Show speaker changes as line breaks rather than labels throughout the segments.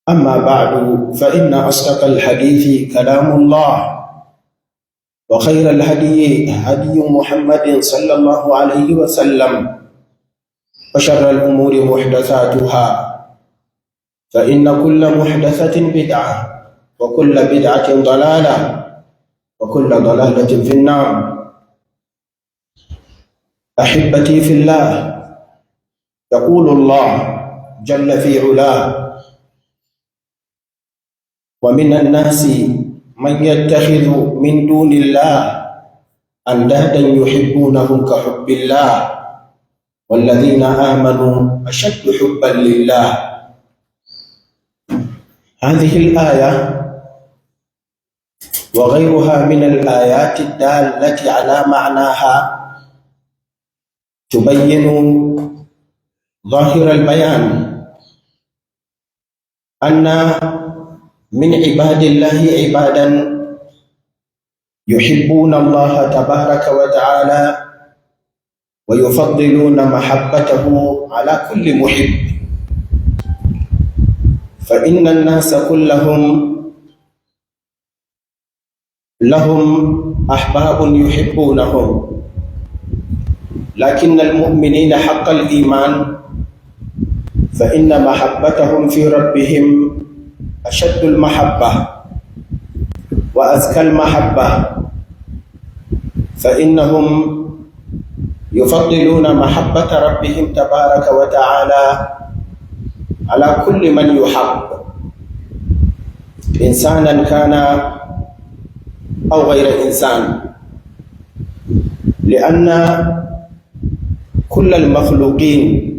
أما بعد، فإن أصدق الحديث كلام الله، وخير الهدي هدي محمد صلى الله عليه وسلم، وشر الأمور محدثاتها، فإن كل محدثة بدعة، وكل بدعة ضلالة، وكل ضلالة في النار. أحبتي في الله، يقول الله جل في علاه: ومن الناس من يتخذ من دون الله أندادا يحبونهم كحب الله والذين آمنوا أشد حبا لله. هذه الآية وغيرها من الآيات الدالة على معناها تبين ظاهر البيان أن من عباد الله عبادا يحبون الله تبارك وتعالى ويفضلون محبته على كل محب، فإن الناس كلهم لهم أحباب يحبونهم، لكن المؤمنين حق الإيمان فإن محبتهم في ربهم أشد المحبة وأزكى المحبة، فإنهم يفضلون محبة ربهم تبارك وتعالى على كل من يحب، إنسانا كان أو غير إنسان، لأن كل المخلوقين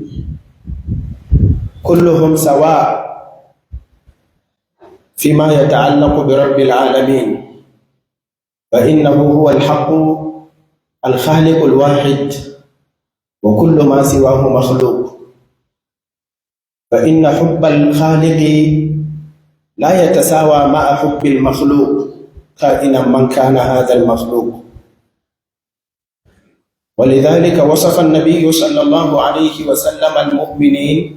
كلهم سواء فيما يتعلق برب العالمين، فإنه هو الحق الخالق الواحد، وكل ما سواه مخلوق، فإن حب الخالق لا يتساوى مع حب المخلوق كائنا من كان هذا المخلوق. ولذلك وصف النبي صلى الله عليه وسلم المؤمنين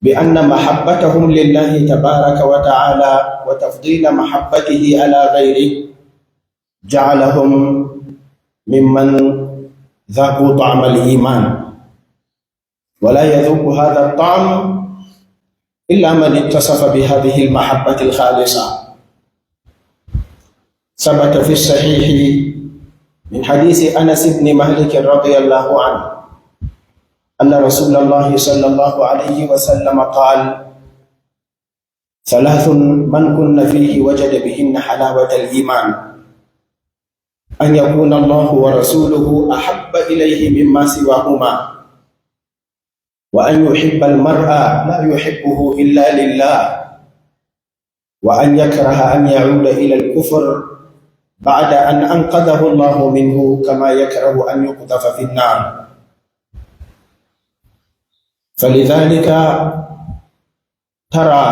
بأن محبتهم لله تبارك وتعالى وتفضيل محبته على غيره جعلهم ممن ذاقوا طعم الإيمان، ولا يذوق هذا الطعم إلا من اتصف بهذه المحبة الخالصة. ثبت في الصحيح من حديث أنس بن مالك رضي الله عنه أن رسول الله صلى الله عليه وسلم قال: ثلاث من كن فيه وجد بهن حلاوة الإيمان: أن يكون الله ورسوله أحب إليه مما سواهما، وأن يحب المرء لا يحبه إلا لله، وأن يكره أن يعود إلى الكفر بعد أن أنقذه الله منه كما يكره أن يقذف في النار. فلذلك ترى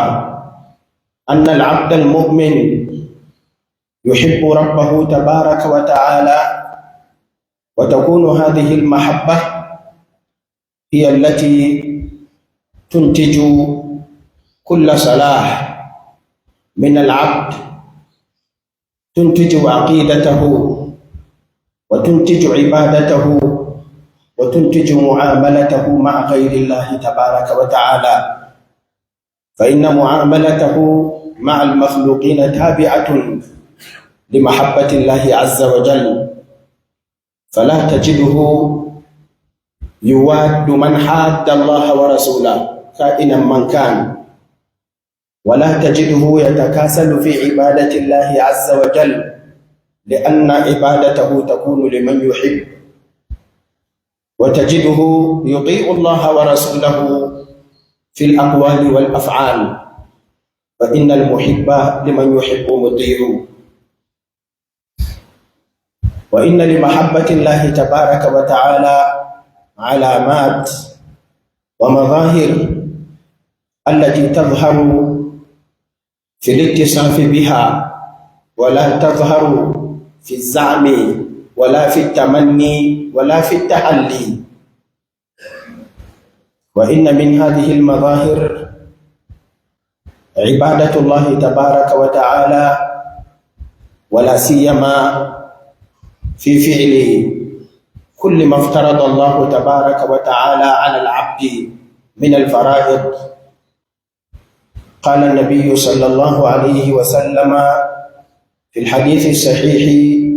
أن العبد المؤمن يحب ربه تبارك وتعالى، وتكون هذه المحبة هي التي تنتج كل صلاح من العبد، تنتج عقيدته وتنتج عبادته وتنتج معاملته مع غير الله تبارك وتعالى، فإن معاملته مع المخلوقين تابعة لمحبة الله عز وجل، فلا تجده يواد من حاد الله ورسوله كائنا من كان، ولا تجده يتكاسل في عبادة الله عز وجل، لأن عبادته تكون لمن يحب، وتجده يطيع الله ورسوله في الأقوال والأفعال، فإن المحب لمن يحب مطيع. وإن لمحبة الله تبارك وتعالى علامات ومظاهر التي تظهر في الاتصاف بها، ولا تظهر في الزعم ولا في التمني ولا في التحلي. وإن من هذه المظاهر عبادة الله تبارك وتعالى، ولا سيما في فعل كل ما افترض الله تبارك وتعالى على العبد من الفرائض. قال النبي صلى الله عليه وسلم في الحديث الصحيح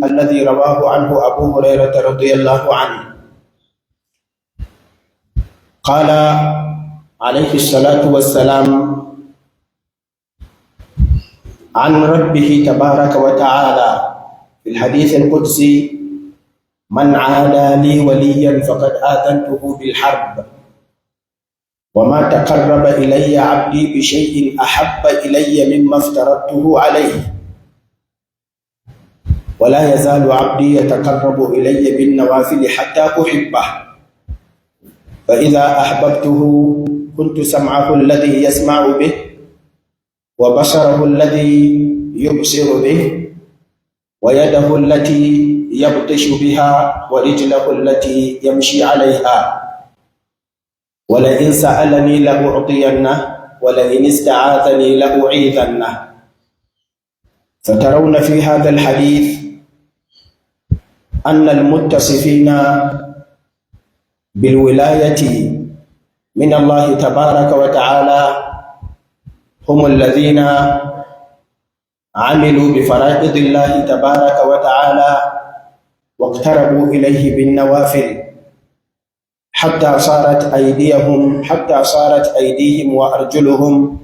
الذي رواه عنه أبو هريرة رضي الله عنه، قال عليه الصلاة والسلام عن ربه تبارك وتعالى في الحديث القدسي: من عادى لي وليا فقد آذنته بالحرب، وما تقرب إلي عبدي بشيء أحب إلي مما افترضته عليه، ولا يزال عبدي يتقرب إلي بالنوافل حتى أحبه، فإذا أحببته كنت سمعه الذي يسمع به، وبصره الذي يبصر به، ويده التي يبطش بها، ورجله التي يمشي عليها، ولئن سألني لأعطينه، ولئن استعاذني لأعيذنه. فترون في هذا الحديث أن المتصفين بالولاية من الله تبارك وتعالى هم الذين عملوا بفرائض الله تبارك وتعالى واقتربوا إليه بالنوافل، حتى صارت أيديهم وأرجلهم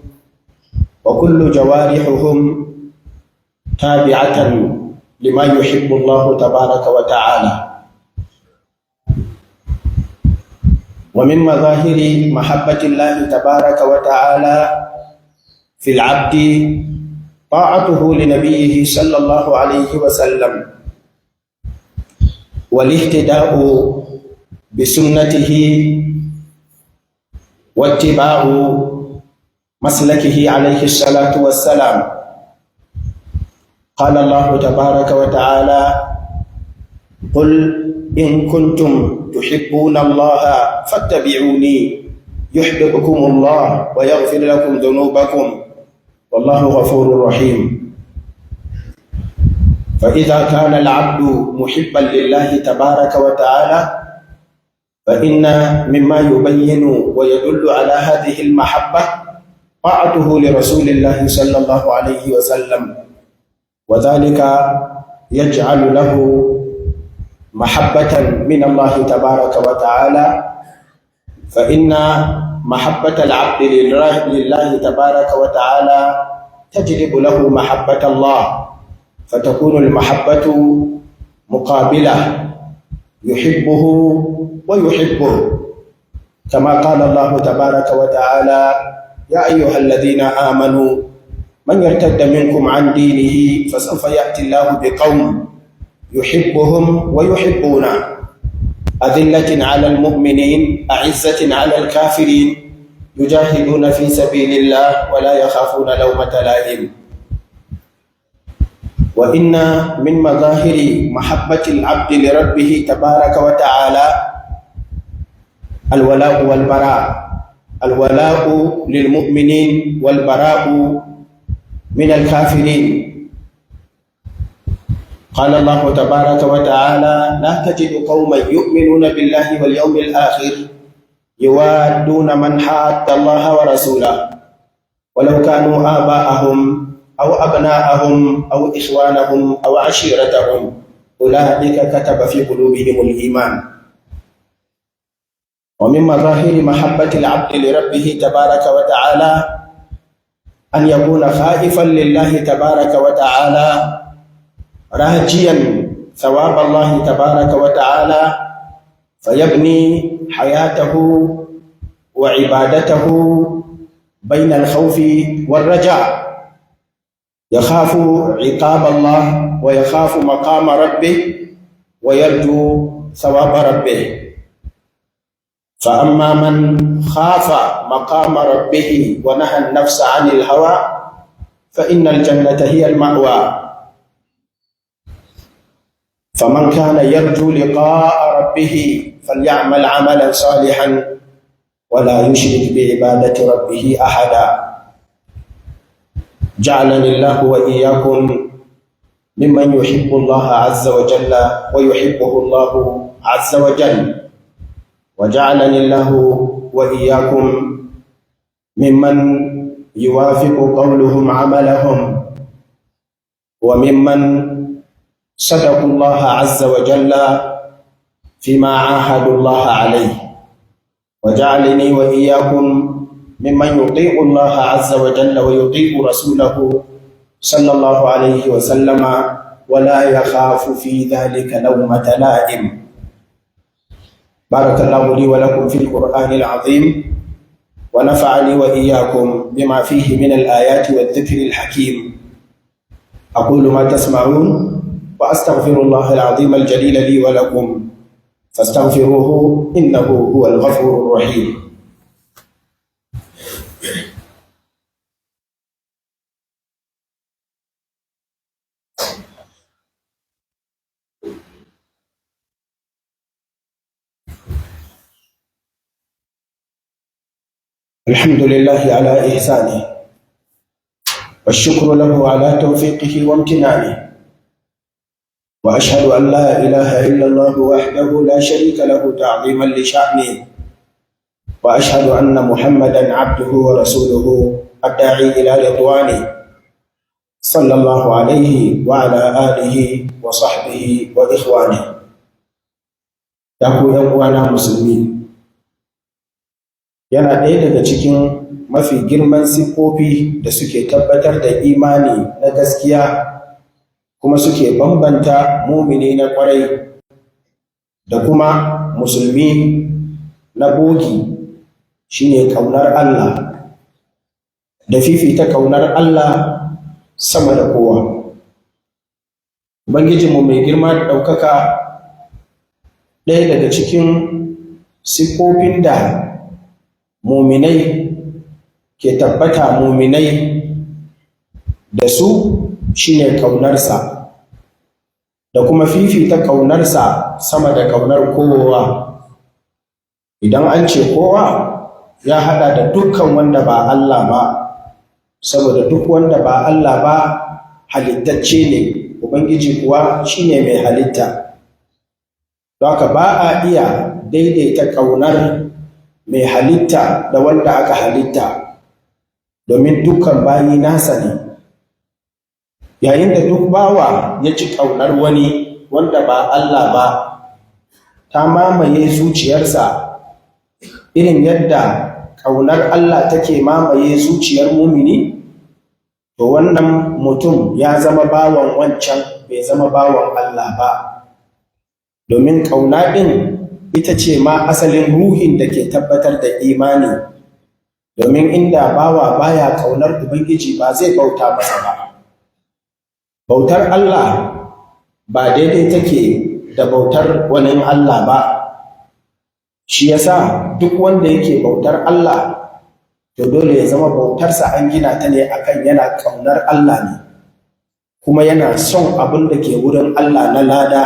وكل جوارحهم تابعة لما يحب الله تبارك وتعالى. ومن مظاهر محبة الله تبارك وتعالى في العبد طاعته لنبيه صلى الله عليه وسلم، والاهتداء بسنته، واتباع مسلكه عليه الصلاة والسلام. قال الله تبارك وتعالى: قل إن كنتم تحبون الله فاتبعوني يحببكم الله ويغفر لكم ذنوبكم والله غفور رحيم. فإذا كان العبد محبا لله تبارك وتعالى، فإن مما يبين ويدل على هذه المحبة طاعته لرسول الله صلى الله عليه وسلم، وذلك يجعل له محبة من الله تبارك وتعالى. فإن محبة العبد لله تبارك وتعالى تجلب له محبة الله، فتكون المحبة مقابلة، يحبه ويحبه، كما قال الله تبارك وتعالى: يا أيها الذين آمنوا من يرتد منكم عن دينه فسوف يأتي الله بقوم يحبهم ويحبونه، أذلة على المؤمنين أعزة على الكافرين، يجاهدون في سبيل الله ولا يخافون لومة لائم. وإن من مظاهر محبة العبد لربه تبارك وتعالى الولاء والبراء، الولاء للمؤمنين والبراء من الكافرين. قال الله تبارك وتعالى: لا تجد قوما يؤمنون بالله واليوم الآخر يوادون من حاد الله ورسوله ولو كانوا آباءهم أو أبناءهم أو إخوانهم أو عشيرتهم أولئك كتب في قلوبهم الإيمان. ومن مظاهر محبة العبد لربه تبارك وتعالى أن يكون خائفا لله تبارك وتعالى، راجيا ثواب الله تبارك وتعالى، فيبني حياته وعبادته بين الخوف والرجاء، يخاف عقاب الله ويخاف مقام ربه ويرجو ثواب ربه. فأما من خاف مقام ربه ونهى النفس عن الهوى فإن الجنة هي المأوى. فمن كان يرجو لقاء ربه فليعمل عملا صالحا ولا يشرك بعبادة ربه أحدا. جعلني الله وإياكم ممن يحب الله عز وجل ويحبه الله عز وجل، وجعلني الله وإياكم ممن يوافق قولهم عملهم، وممن صدقوا الله عز وجل فيما عاهدوا الله عليه، وجعلني وإياكم ممن يطيع الله عز وجل ويطيع رسوله صلى الله عليه وسلم ولا يخاف في ذلك لومة لائم. بارك الله لي ولكم في القرآن العظيم، ونفعني وإياكم بما فيه من الآيات والذكر الحكيم. أقول ما تسمعون وأستغفر الله العظيم الجليل لي ولكم فاستغفروه إنه هو الغفور الرحيم. الحمد لله على إحسانه، والشكر له على توفيقه وامتنانه، وأشهد أن لا إله إلا الله وحده لا شريك له تعظيما لشأنه، وأشهد أن محمدا عبده ورسوله الداعي إلى رضوانه صلى الله عليه وعلى آله وصحبه وإخوانه. يقول يوانا مسلمين، yana ɗaya daga cikin mafi girman siffofi da suke tabbatar da imani na gaskiya kuma suke bambanta mumini na ƙwarai da kuma musulmi na bogi shine ƙaunar Allah da fifita ƙaunar Allah sama da kowa. Ubangijinmu mai girma da ɗaukaka, ɗaya daga cikin siffofin da muminai ke tabbata muminai da su shine ƙaunarsa da kuma fifita ƙaunarsa sama da ƙaunar kowa. Idan an ce kowa ya haɗa da dukkan wanda ba Allah ba, saboda duk wanda ba Allah ba halittacce ne, Ubangiji kuwa shine mai halitta. Don haka ba a iya daidaita ƙaunar mai halitta da wanda aka halitta, domin dukkan bayi nasa ne. Yayin da duk bawa ya ci ƙaunar wani wanda ba Allah ba ta mamaye zuciyarsa irin yadda ƙaunar Allah take mamaye zuciyar mumini, to wannan mutum ya zama bawan wancan, bai zama bawan Allah ba. Domin ƙauna ɗin ita ce ma asalin ruhin da ke tabbatar da imani, domin inda bawa baya ƙaunar Ubangiji ba zai bauta masa ba. Bautar Allah ba daidai take da bautar wani Allah ba. Shi yasa duk wanda yake bautar Allah to dole ya zama bautarsa an gina ta ne akan yana ƙaunar Allah ne, kuma yana son abin da ke wurin Allah na lada,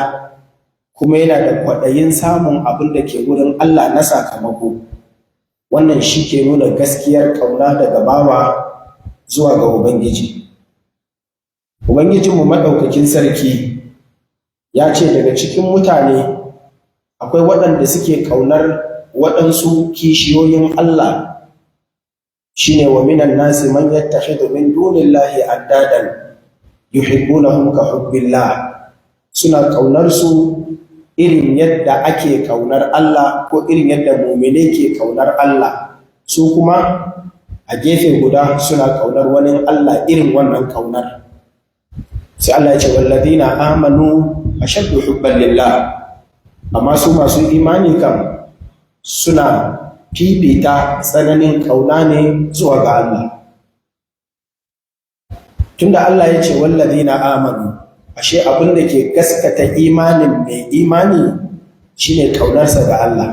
kuma yana da kwaɗayin samun abin da ke wurin Allah na sakamako. Wannan shi ke nuna gaskiyar ƙauna daga bawa zuwa ga Ubangiji. Ubangijinmu maɗaukakin sarki ya ce daga cikin mutane akwai waɗanda suke ƙaunar waɗansu kishiyoyin Allah, shine wa minan nasi man yattakhidhu min dunillahi andadan yuhibbunahum ka hubbillah. Suna ƙaunar su irin yadda ake ƙaunar Allah ko irin yadda mumine ke ƙaunar Allah, su kuma a gefe guda suna ƙaunar wani Allah irin wannan ƙaunar. Sai Allah ya ce walladina amanu ashaddu hubban lillah, amma su masu imani kam suna fifita tsananin ƙauna ne zuwa ga Allah. Tunda Allah ya ce walladina amanu, ashe abin da ke gaskata imanin mai imani shine ƙaunarsa ga Allah.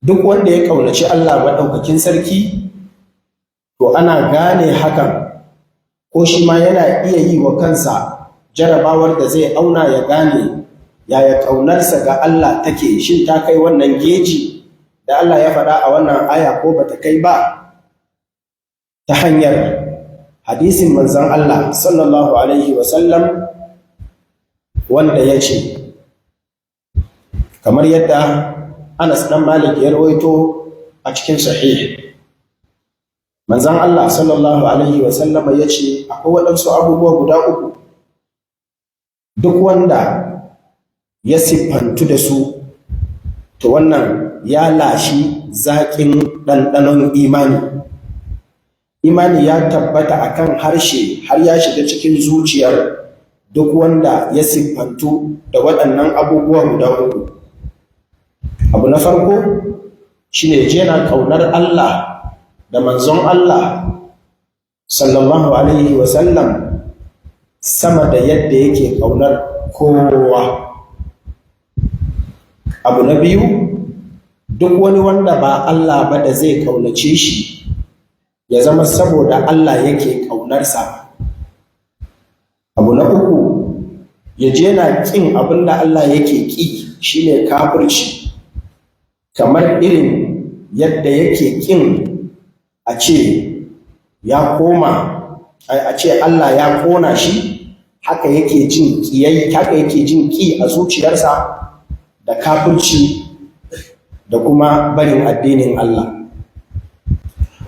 Duk wanda ya ƙaunaci Allah maɗaukakin sarki, to ana gane hakan, ko shi ma yana iya yi wa kansa jarabawar da zai auna ya gane yaya ƙaunarsa ga Allah take, shin ta kai wannan geji da Allah ya faɗa a wannan aya ko bata kai ba, ta hanyar hadisin manzon Allah sallallahu alaihi wasallam wanda ya ce, kamar yadda Anas ɗan Malik ya rawaito a cikin sahih, manzon Allah sallallahu alaihi wasallam ya ce akwai waɗansu abubuwa guda uku, duk wanda ya siffantu da su to wannan ya lashi zaƙin ɗanɗanon imani ya tabbata akan harshe har ya shiga cikin zuciyar duk wanda ya siffantu da waɗannan abubuwa guda uku. Abu na farko shine yana ƙaunar Allah da manzon Allah sallallahu alaihi wasallam sama da yadda yake ƙaunar kowa. Abu na biyu, duk wani wanda ba Allah ba da zai ƙaunace shi ya zama saboda Allah yake ƙaunarsa. Abu na uku, ya je yana ƙin abin da Allah yake ƙi, shine kafirci, kamar irin yadda yake ƙin a ce ya koma, a ce Allah ya ƙona shi, haka yake jin ƙi a zuciyarsa da kafirci da kuma barin addinin Allah.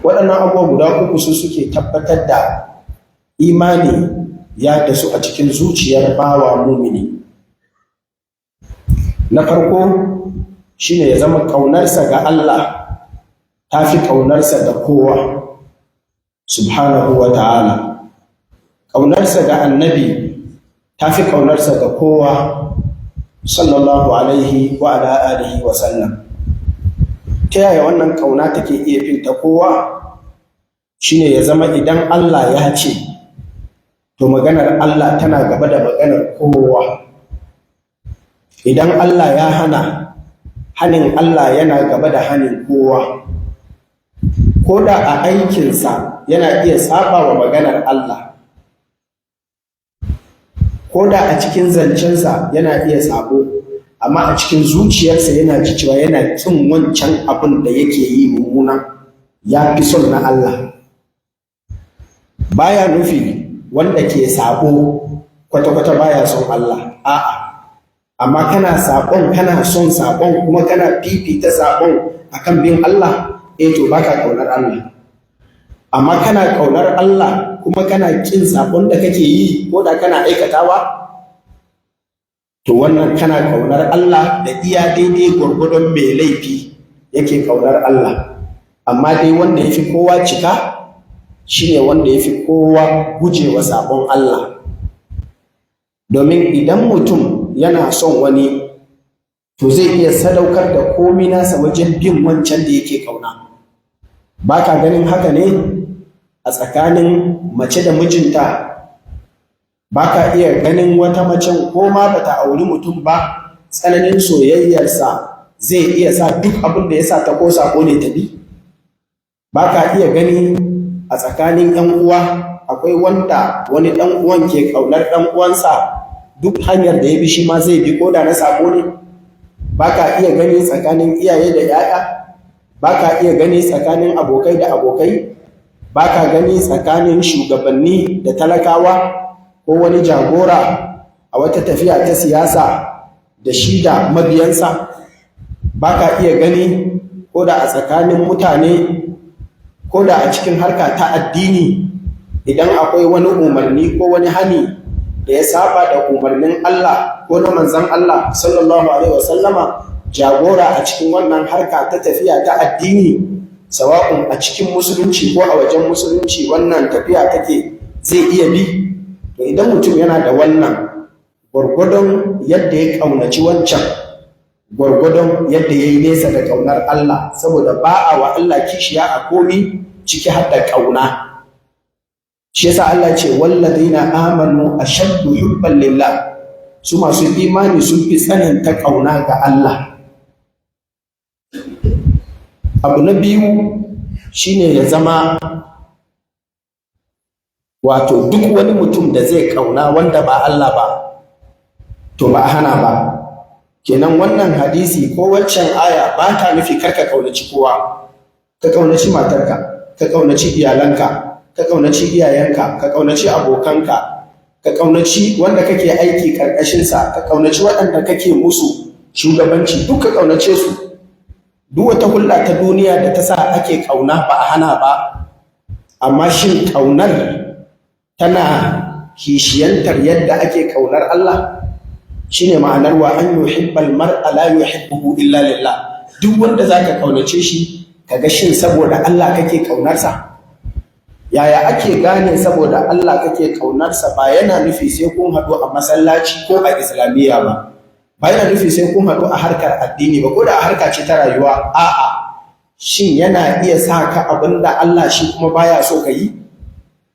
Waɗannan abubuwa guda uku su suke tabbatar da imani ya dasu a cikin zuciyar bawa mumini. Na farko shine ya zama ƙaunarsa ga Allah ta fi ƙaunarsa da kowa subhanahu wa ta'ala. Ƙaunarsa ga annabi ta fi ƙaunarsa ga kowa sallallahu alaihi wa ala alihi wa sallam. Ta yaya wannan ƙauna take iya fin ta kowa? Shine ya zama idan Allah ya ce to maganar Allah tana gaba da maganar kowa. Idan Allah ya hana, hanin Allah yana gaba da hanin kowa. Ko da a aikinsa yana iya saba wa maganar Allah, ko da a cikin zancensa yana iya sabo, amma a cikin zuciyarsa yana ji cewa yana kin wancan abin da yake yi mummuna, ya fi son na Allah. Baya nufi wanda ke sabo kwata-kwata baya son Allah, a'a, amma kana sabon, kana son sabon, kuma kana fifita sabon akan bin Allah, to baka kaunar Allah. Amma kana kaunar Allah kuma kana kin sabon da kake yi ko da kana aikatawa, to wannan kana kaunar Allah da iya daidai gwargwadon mai laifi yake kaunar Allah. Amma dai wanda yafi kowa cika shine wanda yafi kowa gujewa sabon Allah. Domin idan mutum yana son wani, to zai iya sadaukar da komai nasa wajen bin wancan da yake kauna. Baka ganin haka ne a tsakanin mace da mijinta? Baka iya ganin wata macen ko ma bata auri mutum ba, tsananin soyayyarsa zai iya sa duk abin da ya sa ta ko sako ne ta bi? Baka iya gani a tsakanin ƴan uwa akwai wanda wani ɗan uwan ke ƙaunar ɗan uwansa, duk hanyar da ya bi shi ma zai bi ko da na sako ne? Baka iya gani tsakanin iyaye da 'ya'ya? Baka iya gani tsakanin abokai da abokai? Baka gani tsakanin shugabanni da talakawa? Ko wani jagora a wata tafiya ta siyasa da shi da mabiyansa? Baka iya gani ko da a tsakanin mutane, ko da a cikin harka ta addini, idan akwai wani umarni ko wani hani da ya saba da umarnin Allah ko na manzon Allah sallallahu alaihi wasallama, jagora a cikin wannan harka ta tafiya ta addini, sawa'un a cikin musulunci ko a wajen musulunci wannan tafiya take, zai iya bi? To idan mutum yana da wannan, gwargwadon yadda ya ƙaunaci wancan, gwargwadon yadda ya yi nesa da ƙaunar Allah, saboda ba a wa Allah kishiya a komi, ciki har da ƙauna. Shi yasa Allah ce walladina amanu ashaddu hubban lillah, su masu imani sun fi tsananta ƙauna ga Allah. Abu na biyu shine ya zama wato duk wani mutum da zai ƙauna wanda ba Allah ba, to ba a hana ba. Kenan wannan hadisi ko waccan aya ba ta nufi karka ƙaunaci kowa. Ka ƙaunaci matarka, ka ƙaunaci iyalanka, ka ƙaunaci iyayenka, ka ƙaunaci abokanka, ka ƙaunaci wanda kake aiki ƙarƙashinsa, ka ƙaunaci waɗanda kake musu shugabanci, duk ka ƙaunace su. Duk wata hulɗa ta duniya da ta sa ake ƙauna ba a hana ba, amma shin ƙaunar tana kishiyantar yadda ake ƙaunar Allah? Shine ma'anar wa an yuhibbal mar'a la yuhibbuhu illa lillah. Duk wanda zaka ƙaunace shi, kaga shin saboda Allah kake ƙaunarsa? Yaya ake gane saboda Allah kake ƙaunarsa? Ba yana nufi sai kun haɗu a masallaci ko a islamiyya ba yana nufi sai kun haɗu a harkar addini ba, ko da a harka ce ta rayuwa. A'a, shin yana iya sa ka abin da Allah shi kuma baya so ka yi?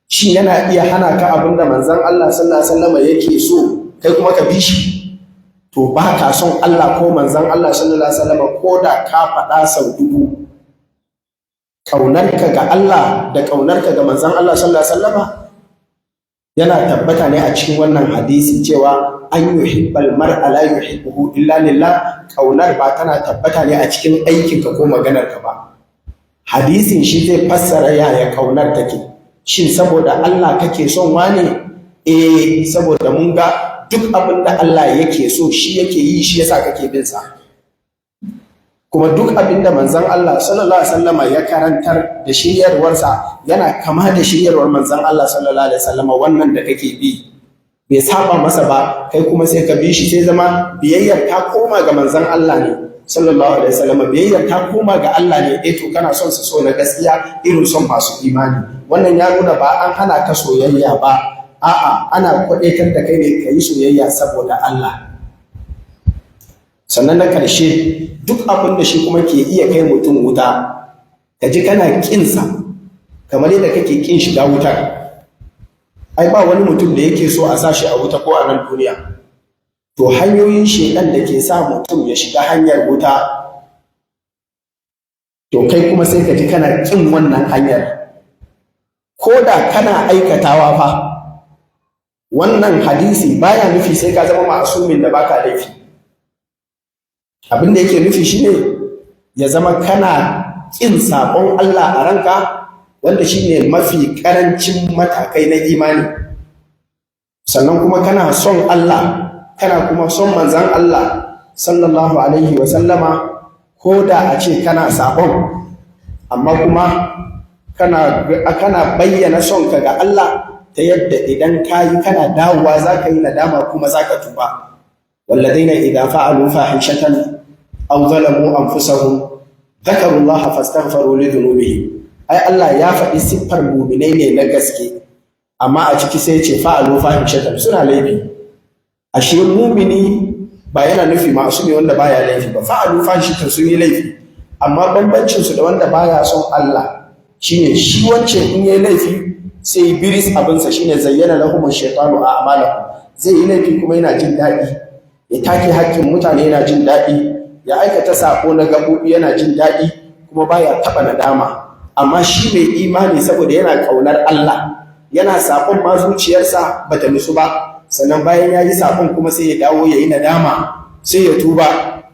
Shin yana iya hana ka abin da manzon Allah sallallahu alaihi wasallam yake so kai kuma ka bi shi? To ba ka son Allah ko manzon Allah sallallahu alaihi wasallam, ko da ka faɗa sau dubu. Ƙaunarka ga Allah da ƙaunarka ga manzon Allah sallallahu alaihi wasallam yana tabbata ne a cikin wannan hadisi cewa an yuhibbal mar'a la yuhibbuhu illa lillah. Ƙaunar ba tana tabbata ne a cikin aikinka ko maganarka ba. Hadisin shi zai fassara yaya ƙaunar take. Shin saboda Allah kake son wane? Saboda mun ga duk abin da Allah yake so shi yake yi, shi yasa kake bin sa. Kuma duk abin da manzon Allah sallallahu alaihi wasallama ya karantar da shiryarwarsa yana kama da shiryarwar manzon Allah sallallahu alaihi wasallama, wannan da kake bi bai saba masa ba, kai kuma sai ka bi shi, sai zama biyayyar ta koma ga manzon Allah ne sallallahu alaihi wasallama, biyayyar ta koma ga Allah ne. To kana son sa so na gaskiya, irin son masu imani. Wannan ya nuna ba an hana ka soyayya ba, a'a ana kwadaitar da kai ne ka yi soyayya saboda Allah. Sannan na ƙarshe, duk abin da shi kuma ke iya kai mutum wuta, ka ji kana ƙinsa kamar yadda kake ƙin shiga wutar. Ai ba wani mutum da yake so a sa shi a wuta ko a nan duniya. To hanyoyin shedan da ke sa mutum ya shiga hanyar wuta, to kai kuma sai ka ji kana ƙin wannan hanyar, ko da kana aikatawa fa. Wannan hadisi baya nufi sai ka zama ma'asumin da baka laifi. Abin da yake nufi shine ya zama kana ƙin saƙon Allah a ranka, wanda shine mafi ƙarancin matakai na imani. Sannan kuma kana son Allah, kana kuma son manzon Allah sallallahu alaihi wa sallama, ko da a ce kana saƙon, amma kuma kana bayyana son ka ga Allah ta yadda idan kayi kana dawowa zaka yi nadama kuma zaka tuba. والذين إذا فعلوا فاحشة أو ظلموا أنفسهم ذكروا الله فاستغفروا لذنوبهم. أي الله يا فدي سفر مؤمنai ne na gaske, amma a ciki sai ce fa'alu fahishatan, suna laifi. Ashe mu'mini ba yana nufi masu ne wanda baya laifi ba. Fa'alu fahishatan sun yi laifi, amma bambancin su da wanda baya son Allah shine shi wancan in yayi laifi sai biris abinsa, shine zayyana lahum ash-shaytanu a'malahum. Zai yi laifi kuma yana jin daɗi, ya take haƙƙin mutane yana jin daɗi, ya aikata sako na gaɓoɓi yana jin daɗi, kuma baya taɓa nadama. Amma shi mai imani saboda yana ƙaunar Allah, yana saƙon ma zuciyarsa bata nutsu ba, sannan bayan ya yi saƙon kuma sai ya dawo ya yi nadama, sai ya tuba.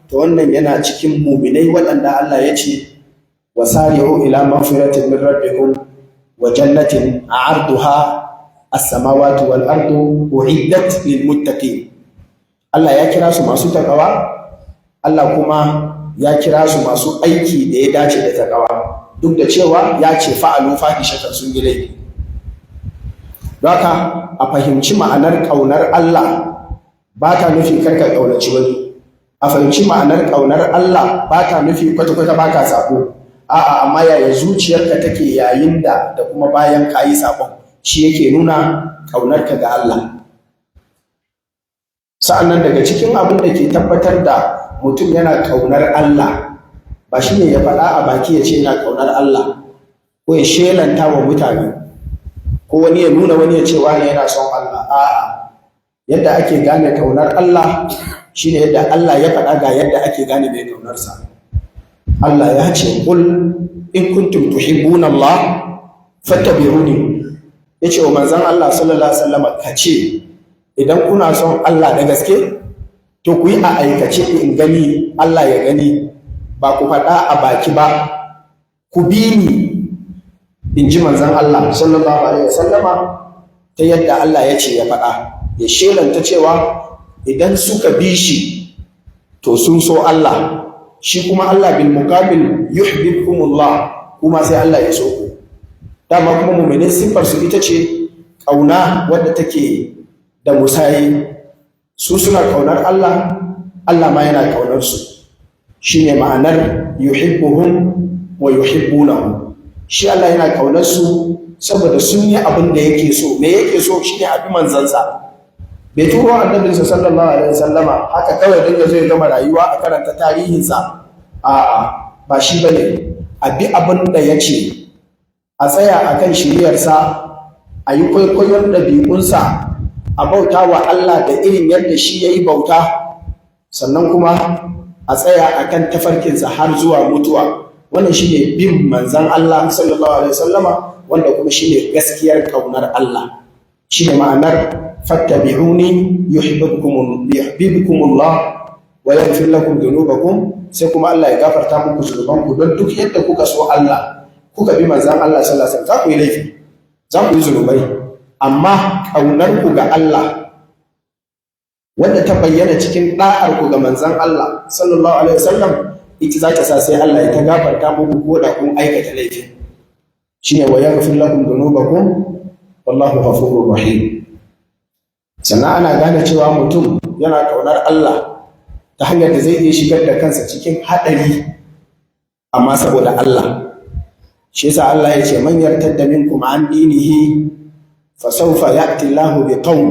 To wannan yana cikin muminai waɗanda Allah ya ce wasari'u ila magfiratin min rabbikum wa jannatin a'arduha as-samawati wal ardu u'iddat lil muttaqin. Allah ya kira su masu takawa, Allah kuma ya kira su masu aiki da ya dace da takawa, duk da cewa ya ce fa'alu fahishatan, sun yi laifi. Don haka a fahimci ma'anar ƙaunar Allah ba ta nufi karka ƙaunaci wani. A fahimci ma'anar ƙaunar Allah ba ta nufi kwata-kwata ba ka sako. A'a, amma yaya zuciyarka take yayin da kuma bayan ka yi sakon, shi yake nuna ƙaunarka ga Allah. Sa'annan daga cikin abin da ke tabbatar da mutum yana ƙaunar Allah, ba shi ne ya faɗa a baki ya ce yana ƙaunar Allah, ko ya shelanta wa mutane, ko wani ya nuna wani ya ce wani yana son Allah. A'a, yadda ake gane ƙaunar Allah shi ne yadda Allah ya faɗa ga yadda ake gane mai ƙaunarsa. Allah ya ce qul in kuntum tuhibbuna Allah fattabi'uni. Yace wa manzon Allah sallallahu alaihi wasallam kace idan kuna son Allah da gaske to ku yi a aikace in gani Allah ya gani, ba ku faɗa a baki ba. Ku bi ni in ji manzon Allah sallallahu alaihi wasallama, ta yadda Allah ya ce ya faɗa, ya shelanta cewa idan suka bi shi to sun so Allah, shi kuma Allah bil muqabil yuhibbukumullah, kuma sai Allah ya so ku. Dama kuma mu'minin siffar su ita ce ƙauna wadda take da musayi, su suna ƙaunar Allah, Allah ma yana ƙaunar su, shine ma'anar yuhibbuhum wa yuhibbunahu. Shi Allah yana ƙaunar su saboda sun yi abin da yake so. Me yake so? Shine abi manzansa. Bai turo annabinsa sallallahu alaihi wasallama haka kawai don ya zo ya gama rayuwa a karanta tarihinsa. A'a, ba shi bane. Abi abin da ya ce, a tsaya akan shiriyarsa, a yi kwaikwayon ɗabi'unsa, a bauta wa Allah da irin yadda shi ya yi bauta, sannan kuma a tsaya akan tafarkinsa har zuwa mutuwa. Wannan shi ne bin manzan Allah sallallahu alaihi wasallama, wanda kuma shi ne gaskiyar ƙaunar Allah. Shi ne ma'anar fattabi'uni yuhibbukumullah wa yaghfir lakum dhunubakum, sai kuma Allah ya gafarta muku zunubanku. Don duk yadda kuka so Allah, kuka bi manzan Allah sallallahu alaihi wasallam, za ku yi laifi, za ku yi zunubai, amma ƙaunarku ga Allah wanda ta bayyana cikin ɗa'arku ga manzan Allah sallallahu alaihi wasallam, ita za ta sa sai Allah ya ta gafarta muku ko da kun aikata laifi. Shine wa yaghfir lakum dhunubakum wallahu ghafurur rahim. Sannan ana gane cewa mutum yana ƙaunar Allah ta hanyar da zai iya shigar da kansa cikin haɗari amma saboda Allah. Shi yasa Allah ya ce man yartadda minkum an dinihi fa sawfa ya'ti Allahu bi qawm.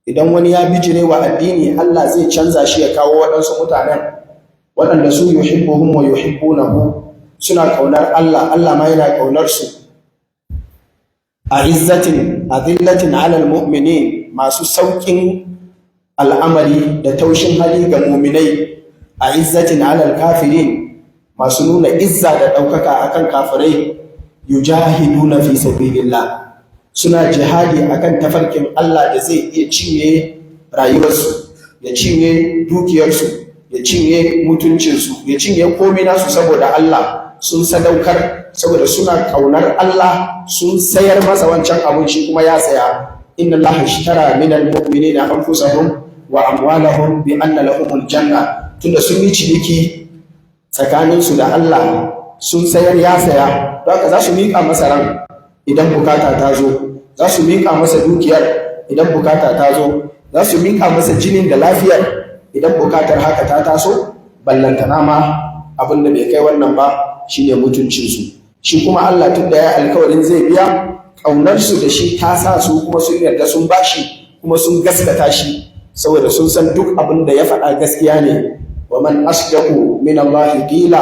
Idan wani ya bijire wa addini, Allah zai canza shi ya kawo waɗansu mutanen waɗanda su yuhibbuhum wa yuhibbunahu, suna ƙaunar Allah, Allah ma yana ƙaunar su. A'izzatin adillatin 'alal mu'minin, masu sauƙin al'amari da taushin hali ga mu'minai. A'izzatin 'alal kafirin, masu nuna izza da ɗaukaka akan kafirai. Yujahiduna fi sabilillah, suna jihadi akan tafarkin Allah da zai iya cinye rayuwarsu, ya cinye dukiyarsu, ya cinye mutuncinsu, ya cinye komai nasu saboda Allah. Sun sadaukar saboda suna ƙaunar Allah, sun sayar masa wancan abun, shi kuma ya saya. Inna Allah ishtara minal mu'minina anfusahum wa amwalahum bi anna lahumul janna. Tunda sun yi ciniki tsakaninsu da Allah, sun sayar, ya saya, don haka za su miƙa masa ran idan bukata ta zo, za su miƙa masa dukiyar idan bukata ta zo, za su miƙa masa jinin da lafiyar idan bukatar haka ta taso. Ballantana ma abin da bai kai wannan ba shine mutuncinsu. Shi kuma Allah tun da ya alkawarin zai biya, ƙaunarsu da shi ta sa su kuma sun yarda sun bashi, kuma sun gaskata shi, saboda sun san duk abin da ya faɗa gaskiya ne. Wa man asdaqu min Allah qila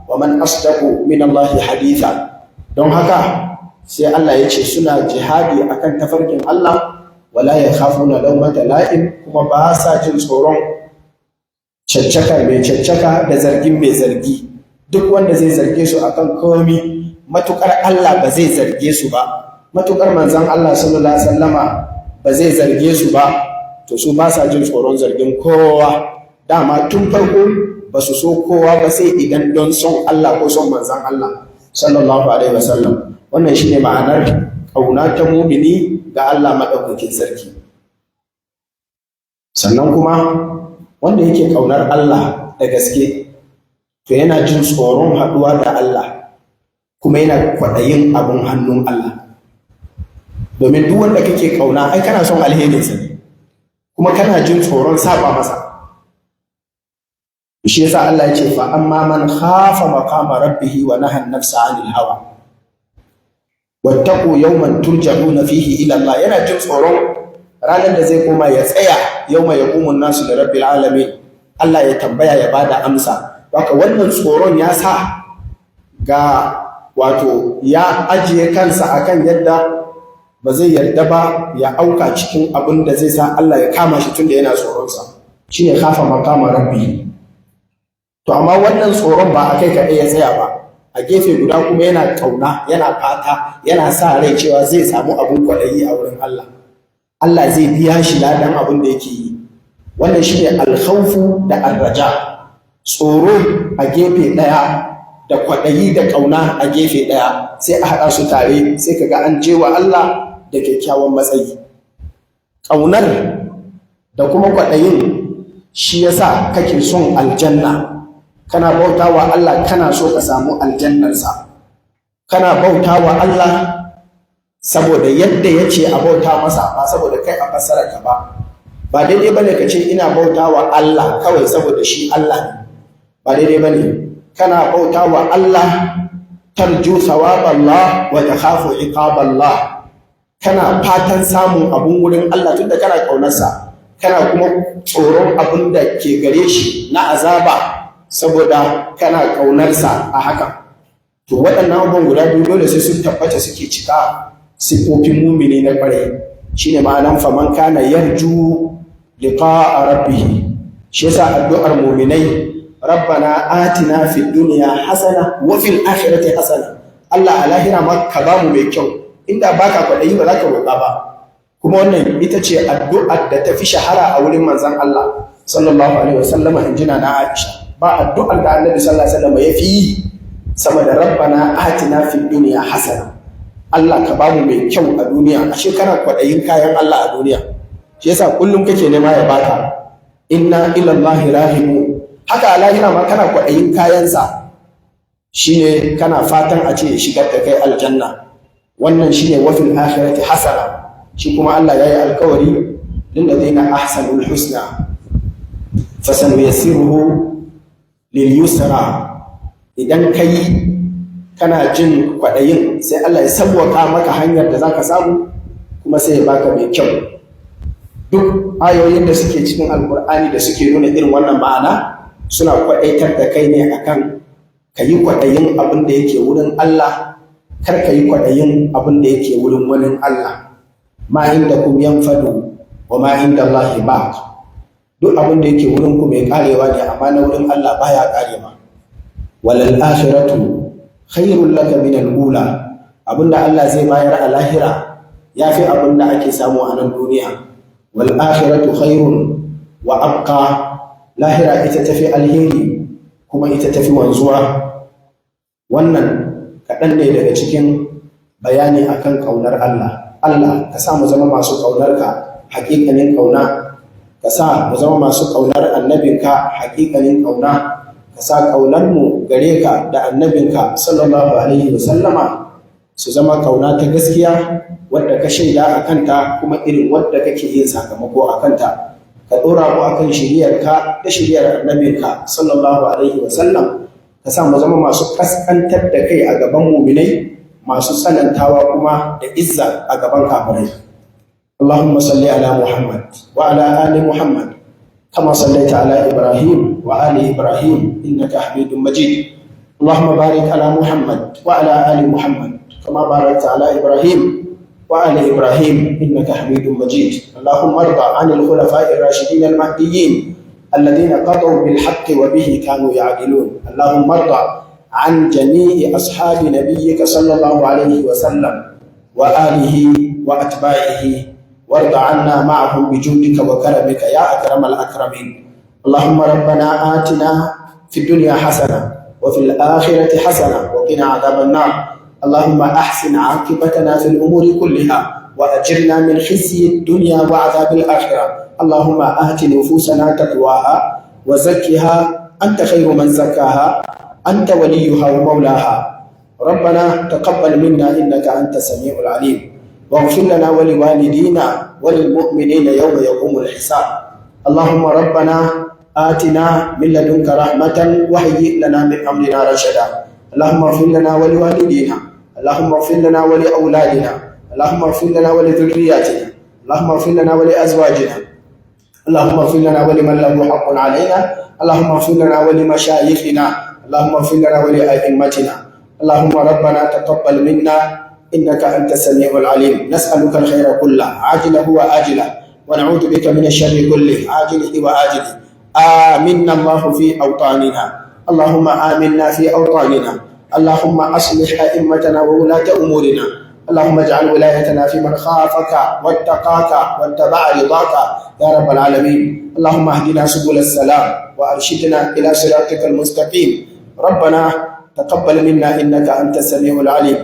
wa man asdaqu min Allah haditha. Don haka sai Allah ya ce suna jihadi akan tafarkin Allah, wala yakhafuna lawmata la'im, kuma ba sa jin tsoron caccaka mai caccaka da zargin mai zargi. Duk wanda zai zarge su akan komi, matukar Allah ba zai zarge su ba, matukar manzon Allah sallallahu alaihi wasallama ba zai zarge su ba, to su ba sa jin tsoron zargin kowa. Dama tun farko ba su so kowa ba sai idan don son Allah ko son manzon Allah sallallahu alaihi wasallam. Wannan shine ma'anar ƙauna ta mumini ga Allah madaukakin sarki. Sannan kuma wanda yake ƙaunar Allah da gaske, to yana jin tsoron haɗuwa da Allah, kuma yana kwaɗayin abin hannun Allah. Domin duk wanda kake ƙauna, ai kana son alherinsa ne, kuma kana jin tsoron saba masa. Shi yasa Allah ya ce fa amma man khafa maqama rabbih wa naha an-nafsa 'anil hawa wattaqu yawman turja'una fihi ila Allah. Yana jin tsoron ranar da zai koma ya tsaya, yawma yaqumu an-nasu li rabbil alamin, Allah ya tambaya ya bada amsa. Haka wannan tsoron ya sa ga wato ya ajiye kansa akan yadda ba zai yarda ba ya auka cikin abin da zai sa Allah ya kama shi tunda yana tsoronsa. Shine khafa maqama rabbi. To amma wannan tsoron ba a kai kaɗai ya tsaya ba, a gefe guda kuma yana ƙauna, yana fata, yana sa rai cewa zai samu abin kwaɗayi a wurin Allah. Allah zai biya shi ladan abin da yake yi. Wannan shine alkhawfu da arraja. Tsoro a gefe ɗaya, da kwaɗayi da ƙauna a gefe ɗaya, sai a haɗa su tare, sai ka ga an je wa Allah da kyakkyawan matsayi. Ƙaunar da kuma kwaɗayin shi yasa kake son aljanna, kana bauta wa Allah kana so ka samu aljannarsa, kana bauta wa Allah saboda yadda ya ce a bauta masa, ba saboda kai a fassararka ba. Ba daidai bane ka ce ina bauta wa Allah kawai saboda shi Allah ne, ba daidai bane. Kana bauta wa Allah tarju thawaballah wa takhafu iqaballah, kana fatan samun abun wurin Allah tunda kana kaunarsa, kana kuma tsoron abin da ke gare shi na azaba saboda kana kaunarsa a haka. To waɗannan abubuwan guda biyu dole sai sun tabbata suke cika sifofin mumini na ƙwarai. Shine ma'anan faman kana yarju liqa'a rabbih. Shi yasa addu'ar muminai, rabbana atina fid dunya hasana wa fil akhirati hasana. Allah a lahira ma ka bamu mai kyau, inda baka kwaɗayi ba za ka roƙa ba. Kuma wannan ita ce addu'ar da ta fi shahara a wurin manzon Allah sallallahu alaihi wasallama, injina na Aisha. Ba addu'ar da Annabi sallallahu alaihi wasallama ya fi yi sama da rabbana atina fid dunya hasana. Allah ka bamu mai kyau a duniya. Ashe kana kwaɗayin kayan Allah a duniya, shi yasa kullum kake nema ya baka. Inna ila Allahi rahimun. Haka a lahira ma kana kwaɗayin kayansa, shine kana fatan a ce shigar da kai aljanna. Wannan shine wa fil akhirati hasana. Shi kuma Allah ya yi alkawari lillazina ahsanul husna fasanuyassiruhu lil yusra. Idan kai kana jin kwaɗayin, sai Allah ya sauwaka maka hanyar da zaka samu, kuma sai ya baka mai kyau. Duk ayoyin da suke cikin alkur'ani da suke nuna irin wannan ma'ana suna kwaɗaitar da kai ne akan ka yi kwaɗayin abin da yake wurin Allah, kar ka yi kwaɗayin abin da yake wurin wani Allah. Ma indakum yanfadu wa ma indallahi baq. Duk abin da yake wurin ku mai karewa ne, amma na wurin Allah baya karewa. Walal akhiratu khairul laka min al-ula. Abinda Allah zai bayar a lahira yafi abinda ake samu a nan duniya. Wal akhiratu khairun wa abqa. Lahira ita tafi alheri kuma ita tafi wanzuwa. Wannan kaɗan ne daga cikin bayani akan ƙaunar Allah. Allah ka sa mu zama masu ƙaunarka haƙiƙanin ƙauna, ka sa mu zama masu ƙaunar annabinka haƙiƙanin ƙauna, ka sa ƙaunarmu gare ka da annabinka sallallahu alaihi wasallama su zama ƙauna ta gaskiya wadda ka shaida a kanta, kuma irin wadda kake yin sakamako a kanta. Ka ɗora mu akan shiriyarka da shiriyar annabinka sallallahu alaihi wasallam. Ka sa mu zama masu kaskantar da kai a gaban muminai, masu tsanantawa kuma da izza a gaban kafirai. Allahumma salli ala Muhammad wa ala ali Muhammad kama sallaita ala Ibrahim wa ali Ibrahim innaka Hamidum Majid. Allahumma barik ala Muhammad wa ala ali Muhammad kama barakta ala Ibrahim wa ali Ibrahim innaka Hamidum Majid. Allahumma arda 'anil khulafa'ir rashidin al-mahdiyyin alladhina qadaw bil haqqi wa bihi kanu ya'dilun. Allahumma arda عن جميع أصحاب نبيك صلى الله عليه وسلم وآله وأتباعه، وارض عنا معهم بجودك وكرمك يا أكرم الأكرمين. اللهم ربنا آتنا في الدنيا حسنة وفي الآخرة حسنة وقنا عذاب النار. اللهم أحسن عاقبتنا في الأمور كلها وأجرنا من خزي الدنيا وعذاب الآخرة. اللهم آت نفوسنا تقواها وزكها أنت خير من زكاها، أنت وليها ومولاها. ربنا تقبل منا إنك أنت السميع العليم، واغفر لنا ولوالدينا وللمؤمنين يوم يقوم الحساب. اللهم ربنا آتنا من لدنك رحمة وهيئ لنا من أمرنا رشدا. اللهم اغفر لنا ولوالدينا، اللهم اغفر لنا ولأولادنا، اللهم اغفر لنا ولذرياتنا، اللهم اغفر لنا ولأزواجنا، اللهم اغفر لنا ولمن له حق علينا، اللهم اغفر لنا ولمشايخنا، اللهم اغفر لنا ولأئمتنا. اللهم ربنا تقبل منا إنك أنت السميع العليم. نسألك الخير كله عاجله وآجله، ونعوذ بك من الشر كله عاجله وآجله. آمنا الله في أوطاننا، اللهم آمنا في أوطاننا. اللهم أصلح أئمتنا وولاة أمورنا. اللهم اجعل ولايتنا في من خافك واتقاك واتبع رضاك يا رب العالمين. اللهم اهدنا سبل السلام وأرشدنا إلى صراطك المستقيم. ربنا تقبل منا إنك أنت السميع العليم،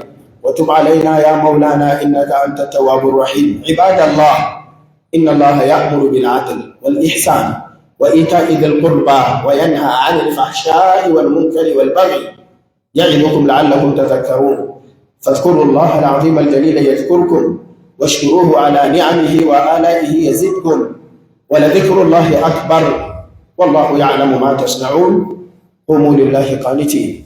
وتب علينا يا مولانا إنك أنت التواب الرحيم. عباد الله، إن الله يأمر بالعدل والإحسان وإيتاء ذي القربى وينهى عن الفحشاء والمنكر والبغي يعظكم لعلكم تذكرون. فاذكروا الله العظيم الجليل يذكركم، واشكروه على نعمه وآلائه يزدكم، ولذكر الله أكبر، والله يعلم ما تصنعون. قوموا لله قانتين.